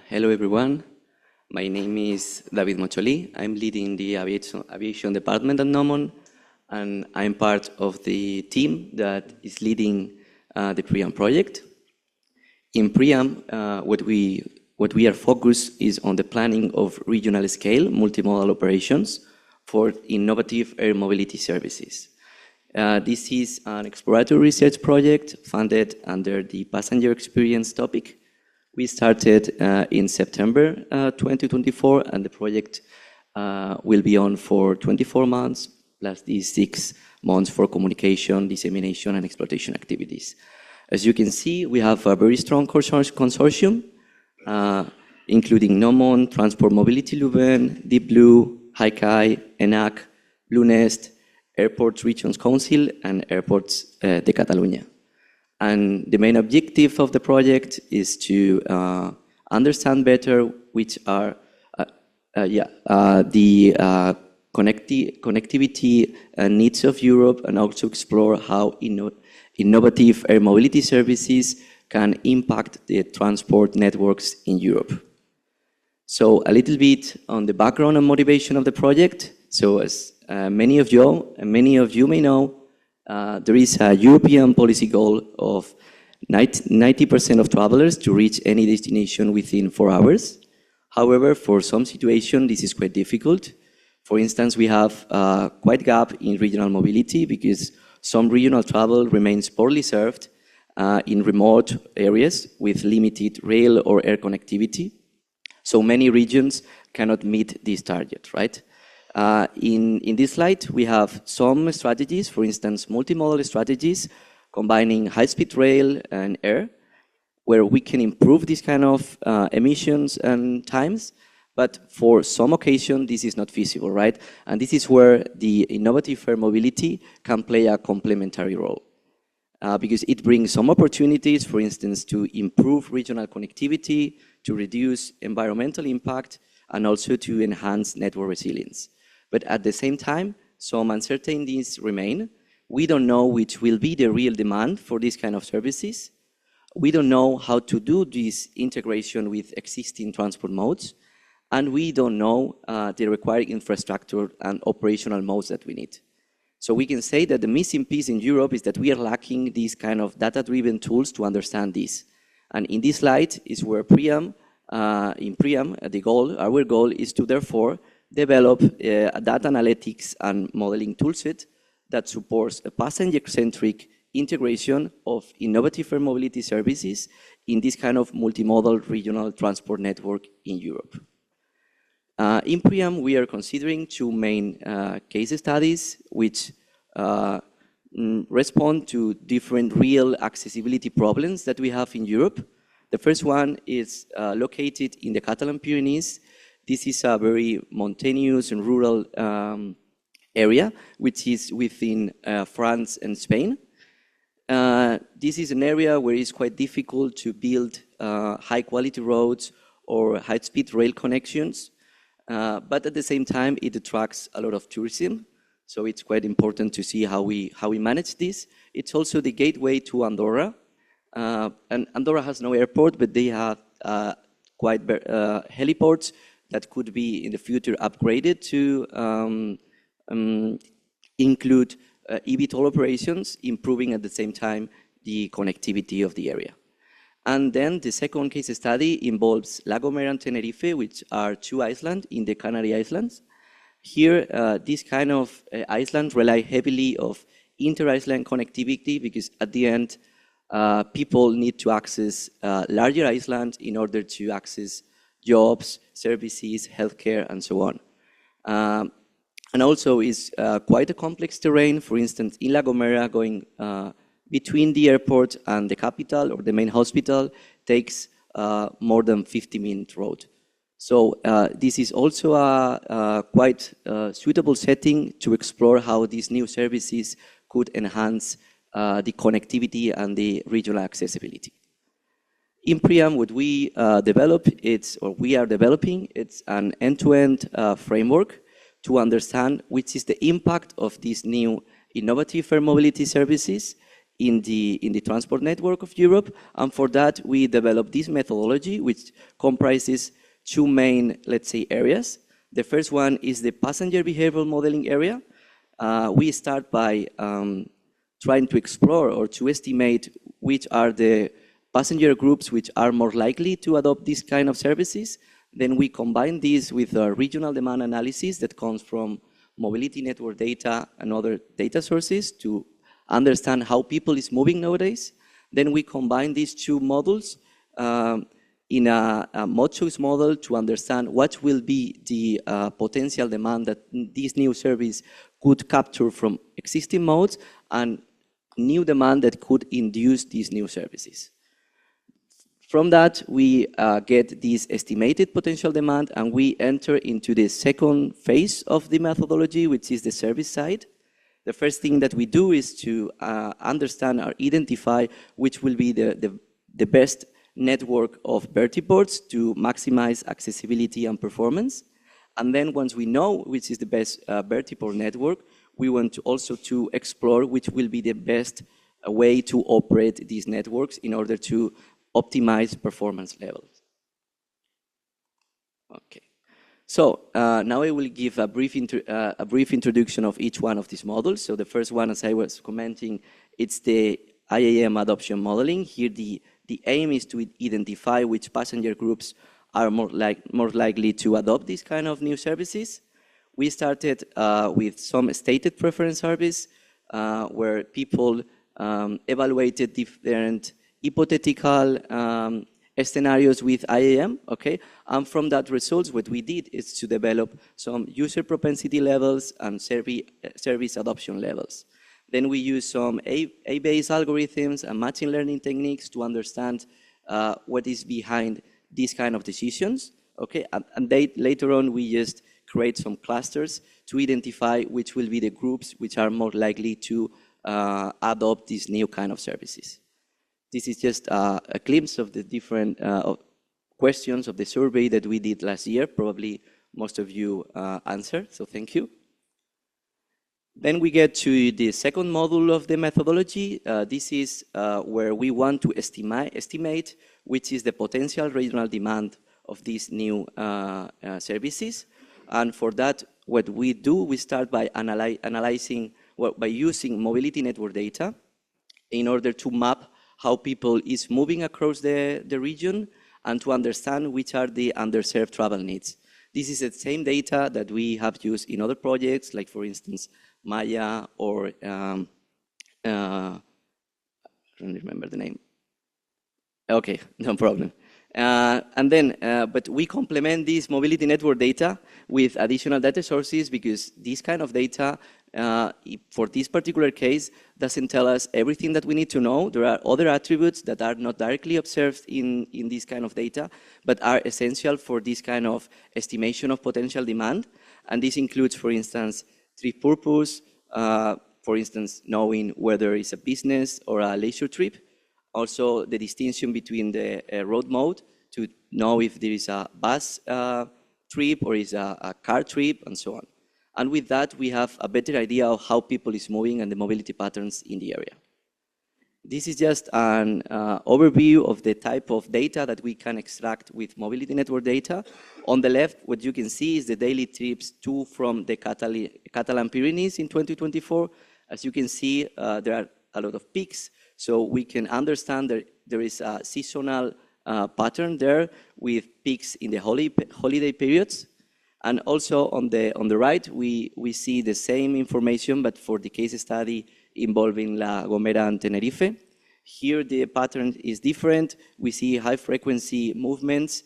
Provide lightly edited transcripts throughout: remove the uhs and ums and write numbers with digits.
Hello, everyone. My name is David Mocholi. I'm leading the aviation department at Nommon, and I'm part of the team that is leading the PRIAM project. In PRIAM, what we are focused is on the planning of regional scale multimodal operations for innovative air mobility services. This is an exploratory research project funded under the passenger experience topic. We started in September 2024, and the project will be on for 24 months, plus these 6 months for communication, dissemination, and exploitation activities. As you can see, we have a very strong consortium, including Nommon, Transport Mobility Leuven, Deep Blue, HiCai, ENAC, Blue Nest, Airports Regions Council, and Airports de Catalunya. And the main objective of the project is to understand better which are the connectivity needs of Europe, and also explore how innovative air mobility services can impact the transport networks in Europe. So a little bit on the background and motivation of the project. So as many of you may know, there is a European policy goal of 90% of travelers to reach any destination within 4 hours. However, for some situations, this is quite difficult. For instance, we have quite a gap in regional mobility because some regional travel remains poorly served in remote areas with limited rail or air connectivity. So many regions cannot meet this target, right? In this slide, we have some strategies, for instance, multimodal strategies, combining high-speed rail and air, where we can improve this kind of emissions and times. But for some occasion, this is not feasible, right? And this is where the innovative air mobility can play a complementary role. Because it brings some opportunities, for instance, to improve regional connectivity, to reduce environmental impact, and also to enhance network resilience. But at the same time, some uncertainties remain. We don't know which will be the real demand for this kind of services. We don't know how to do this integration with existing transport modes. And we don't know the required infrastructure and operational modes that we need. So we can say that the missing piece in Europe is that we are lacking these kind of data-driven tools to understand this. And in this slide is where in PRIAM, our goal is to therefore develop a data analytics and modeling toolset that supports a passenger-centric integration of innovative air mobility services in this kind of multimodal regional transport network in Europe. In PRIAM, we are considering 2 main case studies which respond to different real accessibility problems that we have in Europe. The first one is located in the Catalan Pyrenees. This is a very mountainous and rural area, which is within France and Spain. This is an area where it's quite difficult to build high-quality roads or high-speed rail connections. But at the same time, it attracts a lot of tourism. So it's quite important to see how we manage this. It's also the gateway to Andorra. And Andorra has no airport, but they have quite heliports that could be in the future upgraded to include eVTOL operations, improving at the same time the connectivity of the area. And then the second case study involves La Gomera and Tenerife, which are 2 islands in the Canary Islands. Here, this kind of islands rely heavily on inter-island connectivity because at the end, people need to access larger islands in order to access jobs, services, healthcare, and so on. And also is quite a complex terrain. For instance, in La Gomera, going between the airport and the capital or the main hospital takes more than 50-minute road. So this is also a quite suitable setting to explore how these new services could enhance the connectivity and the regional accessibility. In PRIAM, what we are developing, it's an end-to-end framework to understand which is the impact of these new innovative air mobility services in the transport network of Europe. And for that, we developed this methodology, which comprises two main, let's say, areas. The first one is the passenger behavioral modeling area. We start by trying to explore or to estimate which are the passenger groups which are more likely to adopt these kind of services. Then we combine this with a regional demand analysis that comes from mobility network data and other data sources to understand how people is moving nowadays. Then we combine these two models in a Mocholi's model to understand what will be the potential demand that this new service could capture from existing modes and new demand that could induce these new services. From that, we get this estimated potential demand, and we enter into the second phase of the methodology, which is the service side. The first thing that we do is to understand or identify which will be the best network of vertiports to maximize accessibility and performance. And then once we know which is the best vertiport network, we want to also to explore which will be the best way to operate these networks in order to optimize performance levels. Okay. So now I will give a brief introduction of each one of these models. So the first one, as I was commenting, it's the IAM adoption modeling. Here the aim is to identify which passenger groups are more likely to adopt these kind of new services. We started with some stated preference service where people evaluated different hypothetical scenarios with IAM, okay? And from that results, what we did is to develop some user propensity levels and service adoption levels. Then we use some A-based algorithms and machine learning techniques to understand what is behind these kind of decisions, okay? And later on, we just create some clusters to identify which will be the groups which are more likely to adopt these new kind of services. This is just a glimpse of the different questions of the survey that we did last year. Probably most of you answered, so thank you. Then we get to the second module of the methodology. This is where we want to estimate which is the potential regional demand of these new services. And for that, what we do, we start by analyzing, by using mobility network data in order to map how people is moving across the region and to understand which are the underserved travel needs. This is the same data that we have used in other projects, like for instance, Maya or, I don't remember the name. Okay, no problem. But we complement this mobility network data with additional data sources because this kind of data, for this particular case, doesn't tell us everything that we need to know. There are other attributes that are not directly observed in this kind of data, but are essential for this kind of estimation of potential demand. And this includes, for instance, trip purpose, for instance, knowing whether it's a business or a leisure trip. Also, the distinction between the road mode to know if there is a bus trip or is a car trip and so on. And with that, we have a better idea of how people is moving and the mobility patterns in the area. This is just an overview of the type of data that we can extract with mobility network data. On the left, what you can see is the daily trips to from the Catalan Pyrenees in 2024. As you can see, there are a lot of peaks. So we can understand that there is a seasonal pattern there with peaks in the holiday periods. And also on the right, we see the same information, but for the case study involving La Gomera and Tenerife. Here the pattern is different. We see high frequency movements,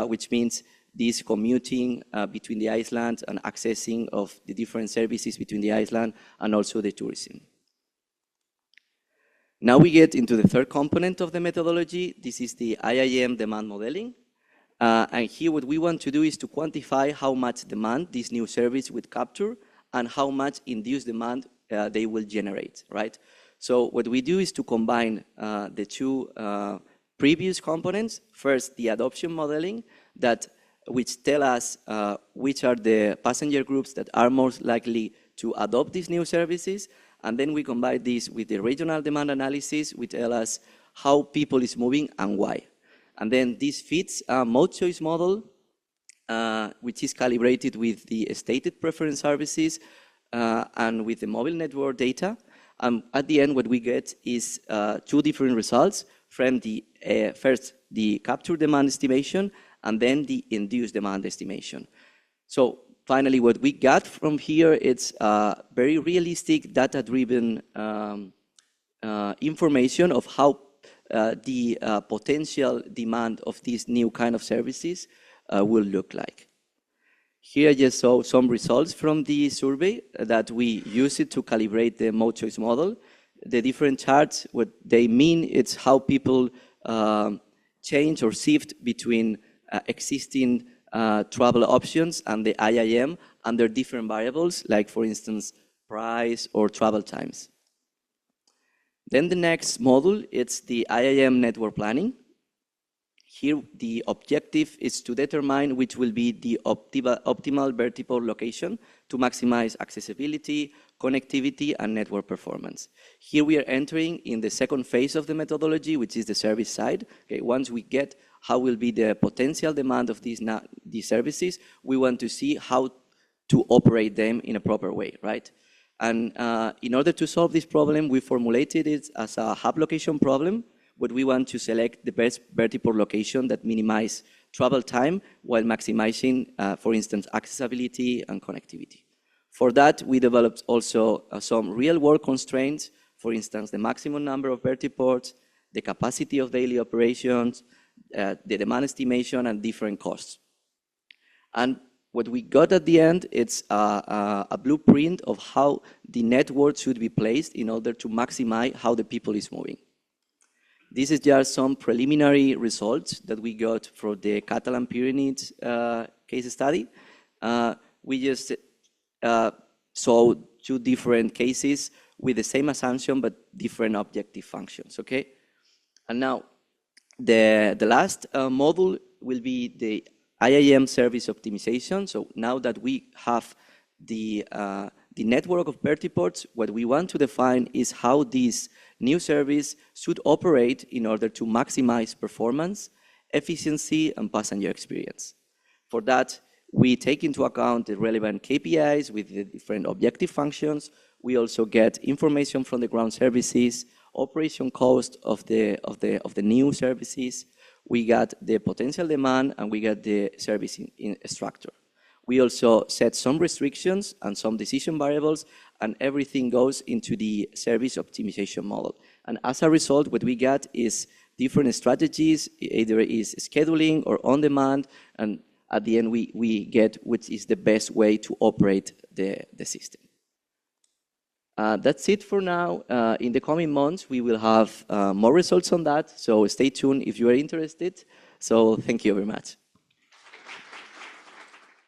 which means this commuting between the islands and accessing of the different services between the island and also the tourism. Now we get into the third component of the methodology. This is the IAM demand modeling. And here what we want to do is to quantify how much demand this new service would capture and how much induced demand they will generate, right? So what we do is to combine the two previous components. First, the adoption modeling, which tell us which are the passenger groups that are most likely to adopt these new services. And then we combine this with the regional demand analysis, which tell us how people is moving and why. And then this fits a mode choice model, which is calibrated with the stated preference services and with the mobile network data. At the end, what we get is two different results from the first, the capture demand estimation, and then the induced demand estimation. So finally, what we got from here, it's very realistic data-driven information of how the potential demand of these new kind of services will look like. Here I just saw some results from the survey that we use it to calibrate the mode choice model. The different charts, what they mean, it's how people change or shift between existing travel options and the IAM under different variables, like for instance, price or travel times. Then the next module, it's the IAM network planning. Here, the objective is to determine which will be the optimal vertiport location to maximize accessibility, connectivity, and network performance. Here we are entering in the second phase of the methodology, which is the service side. Okay, once we get how will be the potential demand of these services, we want to see how to operate them in a proper way, right? And in order to solve this problem, we formulated it as a hub location problem, but we want to select the best vertiport location that minimize travel time while maximizing, for instance, accessibility and connectivity. For that, we developed also some real-world constraints, for instance, the maximum number of vertiports, the capacity of daily operations, the demand estimation, and different costs. And what we got at the end, it's a blueprint of how the network should be placed in order to maximize how the people is moving. This is just some preliminary results that we got from the Catalan Pyrenees case study. We just saw two different cases with the same assumption but different objective functions, okay? And now, the last module will be the IAM service optimization. So now that we have the network of vertiports, what we want to define is how this new service should operate in order to maximize performance, efficiency, and passenger experience. For that, we take into account the relevant KPIs with the different objective functions. We also get information from the ground services, operation cost of the new services. We got the potential demand, and we got the service in structure. We also set some restrictions and some decision variables, and everything goes into the service optimization model. And as a result, what we got is different strategies, either is scheduling or on demand, and at the end we get which is the best way to operate the system. That's it for now. In the coming months, we will have more results on that, so stay tuned if you are interested. So thank you very much.